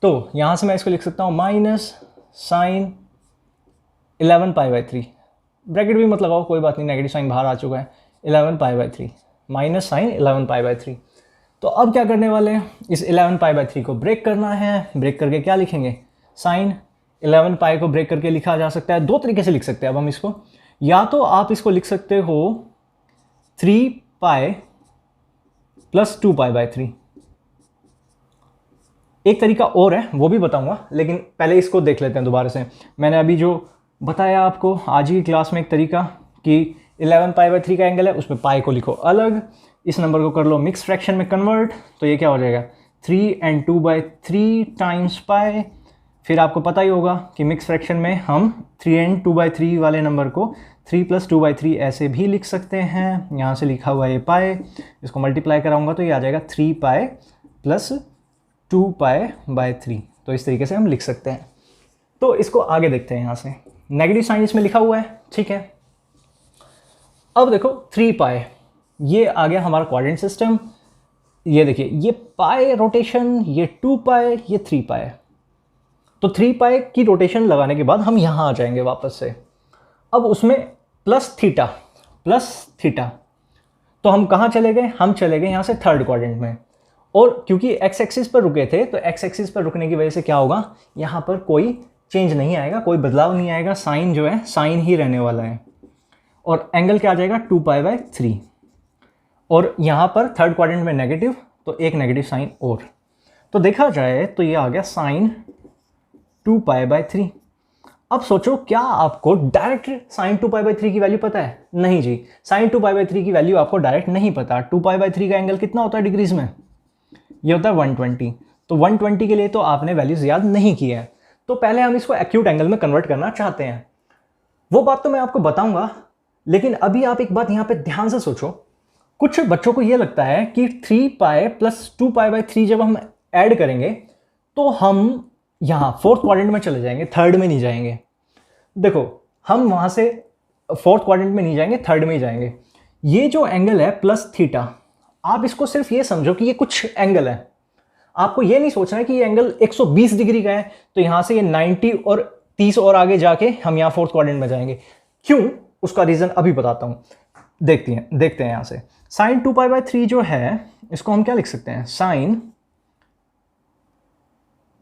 तो यहाँ से मैं इसको लिख सकता हूँ minus sine 11 pi by 3, bracket भी मत लगाओ कोई बात नहीं, नेगेटिव साइन बाहर आ चुका है, 11 pi by 3 minus sine 11 pi by 3। तो अब क्या करने वाले हैं, इस 11 पाई बाय 3 को ब्रेक करना है। ब्रेक करके क्या लिखेंगे, साइन 11 पाई को ब्रेक करके लिखा जा सकता है, दो तरीके से लिख सकते हैं अब हम इसको। या तो आप इसको लिख सकते हो 3 पाई प्लस 2 पाई बाय 3। एक तरीका और है, वो भी बताऊंगा, लेकिन पहले इसको देख लेते हैं दोबारा से। मैंने अभी जो बताया आपको आज की क्लास में एक तरीका कि 11 पाई बाय 3 का एंगल है, उसमें पाई को लिखो अलग, इस नंबर को कर लो मिक्स फ्रैक्शन में कन्वर्ट, तो ये क्या हो जाएगा 3 एंड 2 बाय 3 टाइम्स पाई। फिर आपको पता ही होगा कि मिक्स फ्रैक्शन में हम 3 एंड 2 बाय 3 वाले नंबर को 3 प्लस 2 बाय 3 ऐसे भी लिख सकते हैं। यहाँ से लिखा हुआ है ये पाई, इसको मल्टीप्लाई कराऊंगा तो ये आ जाएगा 3 पाई प्लस 2 पाई बाय 3। तो इस तरीके से हम लिख सकते हैं। तो इसको आगे देखते हैं। यहाँ से नेगेटिव साइन इसमें लिखा हुआ है, ठीक है। अब देखो 3 पाई, ये आ गया हमारा क्वाड्रेंट सिस्टम। ये देखिए ये पाई रोटेशन, ये 2 पाई, ये 3 पाई। तो 3 पाई की रोटेशन लगाने के बाद हम यहाँ आ जाएंगे वापस से। अब उसमें प्लस थीटा, तो हम कहाँ चले गए, हम चले गए यहाँ से थर्ड क्वाड्रेंट में। और क्योंकि एक्स एक्सिस पर रुके थे, तो एक्स एक्सिस पर रुकने की वजह से क्या होगा, यहाँ पर कोई चेंज नहीं आएगा, कोई बदलाव नहीं आएगा, साइन जो है साइन ही रहने वाला है। और एंगल क्या आ जाएगा 2 पाई बाय 3। और यहाँ पर थर्ड क्वाड्रेंट में नेगेटिव, तो एक नेगेटिव साइन और। तो देखा जाए तो ये आ गया साइन 2 पाई बाय 3। अब सोचो, क्या आपको डायरेक्ट साइन 2π/3 की वैल्यू पता है? नहीं जी, साइन 2π/3 की वैल्यू आपको डायरेक्ट नहीं पता। 2π/3 का एंगल कितना होता है डिग्रीज में? ये होता है 120। तो 120 के लिए तो आपने वैल्यूज याद नहीं की है, तो पहले हम इसको एक्यूट एंगल में कन्वर्ट करना चाहते हैं। वो बात तो मैं आपको बताऊंगा, लेकिन अभी आप एक बात यहां पे ध्यान से सोचो। कुछ बच्चों को यह लगता है कि 3π + 2π/3 जब हम ऐड करेंगे तो हम यहां फोर्थ क्वाड्रेंट में चले जाएंगे, थर्ड में नहीं जाएंगे। देखो, हम वहां से फोर्थ क्वाड्रेंट में नहीं जाएंगे, थर्ड में ही जाएंगे। ये जो एंगल है +θ, आप इसको सिर्फ ये समझो कि ये कुछ एंगल है। आपको ये नहीं सोचना है कि ये एंगल 120 डिग्री का है, तो यहां से ये 90 और 30 और आगे जाके हम यहां फोर्थ क्वाड्रेंट में जाएंगे। क्यों? उसका रीजन अभी बताता हूं। देखते हैं यहां से। साइन 2π/3 जो है, इसको हम क्या लिख सकते हैं? साइन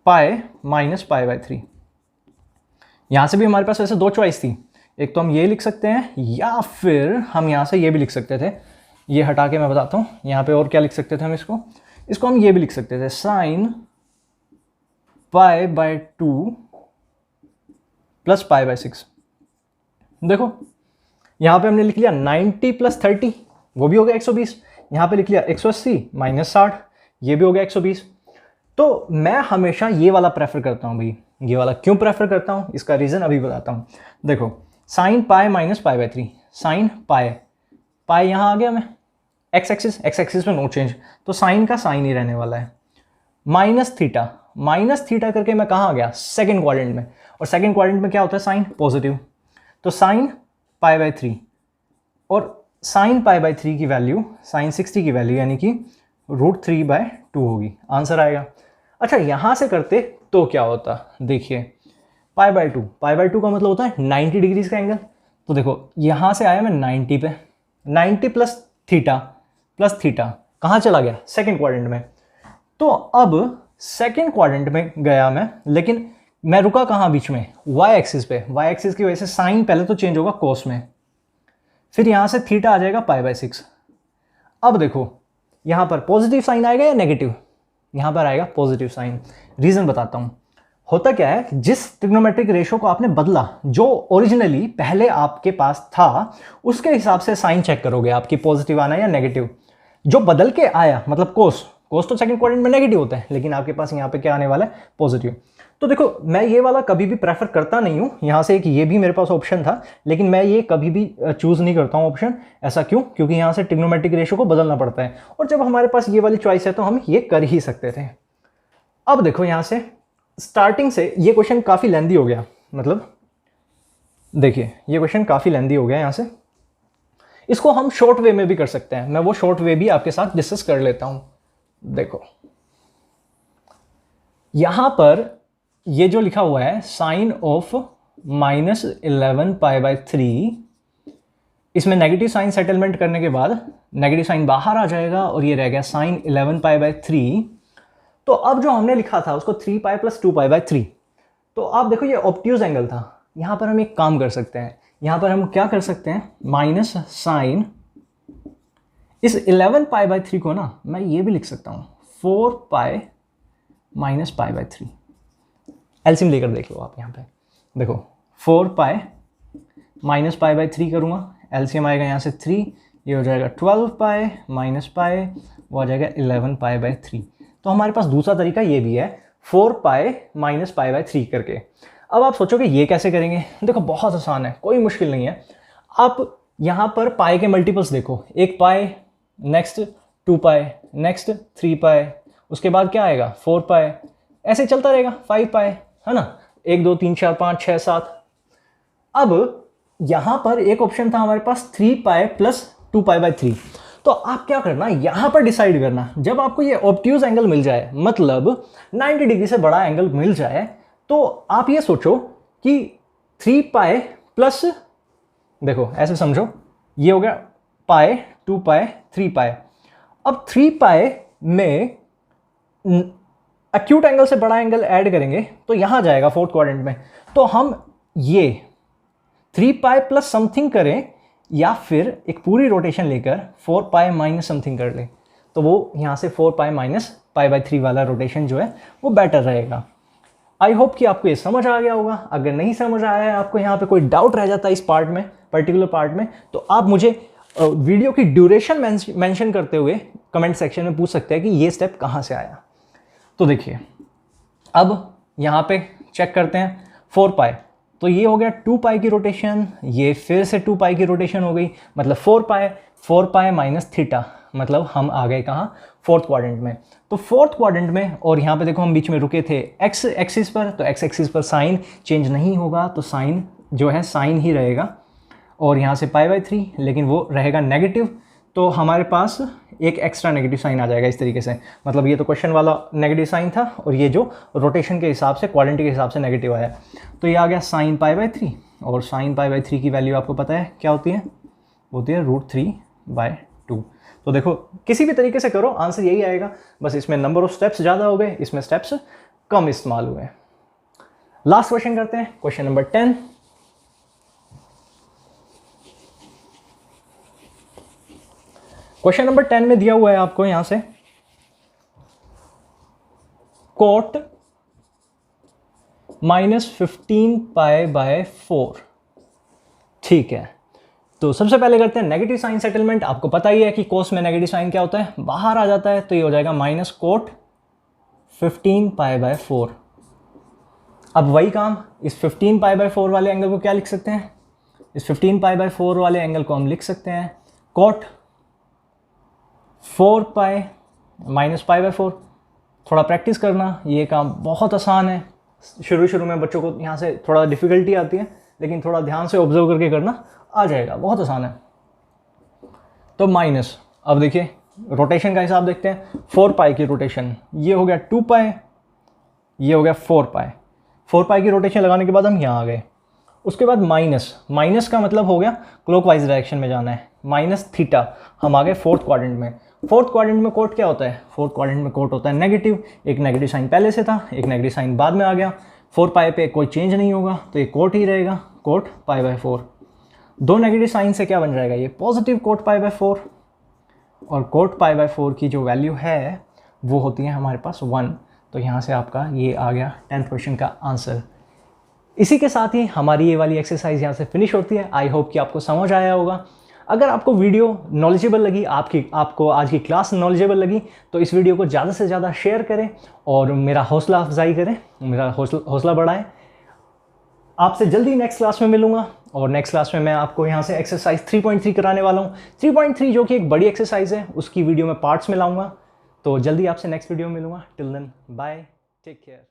π - π/3। यहां से भी हमारे पास वैसे दो चॉइस थी, एक तो हम ये लिख सकते हैं, या फिर हम यहां से ये भी लिख सकते थे। ये हटा के मैं बताता हूं यहां पे और क्या लिख सकते थे हम इसको हम ये भी लिख सकते थे, साइन π/2 + π/6। देखो, यहां पे हमने लिख लिया 90 + 30, वो भी हो गया 120। यहां पे लिख लिया 180 - 60, ये भी हो गया 120। तो मैं हमेशा ये वाला प्रेफर करता हूं भाई। ये वाला क्यों प्रेफर करता हूं, इसका रीजन अभी बताता हूं। देखो, साइन π - π/3, साइन पाई यहां आ गया, मैं एक्स एक्सिस में नो चेंज, तो साइन का साइन ही रहने वाला है। -θ करके मैं कहां आ गया? सेकंड क्वाड्रेंट में, और सेकंड क्वाड्रेंट में क्या होता है? Sign positive. तो साइन π/3 और साइन π/3 की वैल्यू, साइन 60 की वैल्यू यानी कि √3/2 होगी। आंसर आएगा। अच्छा, यहां से करते तो क्या होता? देखिए, π/2 का मतलब होता है 90 डिग्रीज का एंगल। तो देखो, यहां से आया मैं 90 पे, 90 + θ कहां चला गया? सेकंड क्वाड्रेंट में। तो अब सेकंड क्वाड्रेंट में गया मैं, लेकिन मैं रुका कहां बीच में? वाई एक्सिस पे। वाई एक्सिस की वजह से साइन पहले तो चेंज होगा कोस में, फिर यहां से θ आ जाएगा π/6। अब देखो, यहां पर पॉजिटिव साइन आएगा या नेगेटिव? यहां पर आएगा पॉजिटिव साइन। रीजन बताता हूं। होता क्या है, जिस ट्रिग्नोमेट्रिक रेशो को आपने बदला, जो ओरिजिनली पहले आपके पास था, उसके हिसाब से साइन चेक करोगे आपकी पॉजिटिव आना या नेगेटिव। जो बदल के आया, मतलब कोस तो सेकंड क्वाड्रेंट में नेगेटिव होता है, लेकिन आपके पास यहाँ पे क्या आने वाला है? पॉजिटिव। तो देखो, मैं ये वाला कभी भी प्रेफर करता नहीं हूँ। यहाँ से एक ये भी मेरे पास ऑप्शन था, लेकिन मैं ये कभी भी चूज नहीं करता हूँ ऑप्शन। ऐसा क्यों? क्योंकि यहाँ से ट्रिग्नोमेट्रिक रेशो को बदलना पड़ता है, और जब हमारे पास ये वाली चॉइस है तो हम ये कर ही सकते थे। अब देखो, यहाँ से स्टार्टिंग से ये क्वेश्चन काफ़ी लेंदी हो गया। मतलब देखिए, ये क्वेश्चन काफ़ी लेंदी हो गया। यहाँ से इसको हम शॉर्ट वे में भी कर सकते हैं। मैं वो शॉर्ट वे भी आपके साथ डिस्कस कर लेता हूँ। देखो, यहां पर ये जो लिखा हुआ है साइन ऑफ -11 π/3, इसमें नेगेटिव साइन सेटलमेंट करने के बाद नेगेटिव साइन बाहर आ जाएगा और ये रह गया साइन 11 π/3। तो अब जो हमने लिखा था उसको 3π + 2π/3। तो आप देखो, ये ऑब्ट्यूज एंगल था। यहां पर हम एक काम कर सकते हैं, यहां पर हम क्या कर सकते हैं? माइनस साइन इस 11 π/3 को ना मैं ये भी लिख सकता हूं 4π - π/3। एलसीएम लेकर देख लो आप। यहाँ पे देखो, 4π - π/3 करूँगा, एलसीएम आएगा यहाँ से 3, ये हो जाएगा 12π - π, वो आ जाएगा 11 π/3। तो हमारे पास दूसरा तरीका ये भी है, 4π - π/3 करके। अब आप सोचोगे ये कैसे करेंगे? देखो, बहुत आसान है, कोई मुश्किल नहीं है। आप यहाँ पर पाई के मल्टीपल्स देखो, एक पाई, नेक्स्ट 2π, नेक्स्ट 3π, उसके बाद क्या आएगा? 4π, ऐसे चलता रहेगा 5π, है ना? 1 2 3 4 5 6 7। अब यहां पर एक ऑप्शन था हमारे पास 3π + 2π/3। तो आप क्या करना, यहां पर डिसाइड करना, जब आपको ये ऑब्ट्यूज एंगल मिल जाए, मतलब 90 डिग्री से बड़ा एंगल मिल जाए, तो आप ये सोचो कि 3π प्लस, देखो ऐसे समझो, ये हो गया पाई, 2π, 3π। अब 3π में एक्यूट एंगल से बड़ा एंगल ऐड करेंगे तो यहां जाएगा फोर्थ क्वाड्रेंट में। तो हम ये 3π प्लस समथिंग करें, या फिर एक पूरी रोटेशन लेकर 4π माइनस समथिंग कर ले, तो वो यहां से 4π - π/3 वाला रोटेशन जो है वो बेटर रहेगा। आई होप कि आपको ये समझ आ गया होगा। अगर नहीं समझ आया है, आपको यहाँ पे कोई डाउट रह जाता है इस पार्ट में, पर्टिकुलर पार्ट में, तो आप मुझे वीडियो की ड्यूरेशन मेंशन करते हुए कमेंट सेक्शन में पूछ सकते हैं कि ये स्टेप कहाँ से आया। तो देखिए अब यहाँ पे चेक करते हैं 4 पाई, तो ये हो गया 2 पाई की रोटेशन, ये फिर से 2 पाई की रोटेशन हो गई, मतलब 4 पाई माइनस थीटा, मतलब हम आ गए कहाँ, फोर्थ क्वाड्रेंट में। तो फोर्थ क्वाड्रेंट में, और यहाँ पे देखो हम बीच में रुके थे एक्स एक्सिस पर, तो एक्स एक्सिस पर साइन चेंज नहीं होगा, तो साइन जो है साइन ही रहेगा, और यहाँ से π/3, लेकिन वो रहेगा नेगेटिव, तो हमारे पास एक एक्स्ट्रा नेगेटिव साइन आ जाएगा इस तरीके से। मतलब ये तो क्वेश्चन वाला नेगेटिव साइन था, और ये जो रोटेशन के हिसाब से, क्वाड्रेंट के हिसाब से नेगेटिव आया, तो ये आ गया साइन π/3, और साइन π/3 की वैल्यू आपको पता है क्या होती है, होती है √3/2। तो देखो किसी भी तरीके से करो, आंसर यही आएगा, बस इसमें नंबर ऑफ स्टेप्स ज़्यादा हो गए, इसमें स्टेप्स कम इस्तेमाल हुए। लास्ट क्वेश्चन करते हैं, क्वेश्चन नंबर 10। क्वेश्चन नंबर 10 में दिया हुआ है आपको यहां से कोट -15π/4, ठीक है। तो सबसे पहले करते हैं नेगेटिव साइन सेटलमेंट। आपको पता ही है कि कोस में नेगेटिव साइन क्या होता है, बाहर आ जाता है, तो ये हो जाएगा माइनस कोट 15π/4। अब वही काम, इस 15π/4 वाले एंगल को क्या लिख सकते हैं, इस 15π/4 वाले एंगल को हम लिख सकते हैं कोट 4π माइनस π/4। थोड़ा प्रैक्टिस करना, ये काम बहुत आसान है। शुरू में बच्चों को यहाँ से थोड़ा डिफिकल्टी आती है, लेकिन थोड़ा ध्यान से ऑब्जर्व करके करना, आ जाएगा, बहुत आसान है। तो माइनस, अब देखिए रोटेशन का हिसाब देखते हैं, 4 पाई की रोटेशन, ये हो गया 2 पाई, ये हो गया 4 पाई। 4 पाई की रोटेशन लगाने के बाद हम यहाँ आ गए। उसके बाद माइनस का मतलब हो गया क्लॉकवाइज डायरेक्शन में जाना है, माइनस थीटा, हम आ गए फोर्थ क्वाड्रेंट में। फोर्थ क्वाड्रेंट में कोट क्या होता है, फोर्थ क्वाड्रेंट में कोट होता है नेगेटिव, एक नेगेटिव साइन पहले से था, एक नेगेटिव साइन बाद में आ गया। 4 पाई पे कोई चेंज नहीं होगा, तो ये कोट ही रहेगा, कोट π/4। दो नेगेटिव साइन से क्या बन जाएगा, ये पॉजिटिव कोट π/4, और कोट π/4 की जो वैल्यू है वो होती है हमारे पास 1। तो यहाँ से आपका ये आ गया 10th क्वेश्चन का आंसर। इसी के साथ ही हमारी ये वाली एक्सरसाइज यहाँ से फिनिश होती है। आई होप कि आपको समझ आया होगा। अगर आपको वीडियो नॉलेजेबल लगी, आपको आज की क्लास नॉलेजेबल लगी, तो इस वीडियो को ज़्यादा से ज़्यादा शेयर करें और मेरा हौसला अफजाई करें, मेरा हौसला बढ़ाएं। आपसे जल्दी नेक्स्ट क्लास में मिलूंगा, और नेक्स्ट क्लास में मैं आपको यहाँ से एक्सरसाइज 3.3 कराने वाला हूँ। 3.3 जो कि एक बड़ी एक्सरसाइज है, उसकी वीडियो में पार्ट्स में लाऊंगा। तो जल्दी आपसे नेक्स्ट वीडियो में मिलूंगा। Till then bye, take care.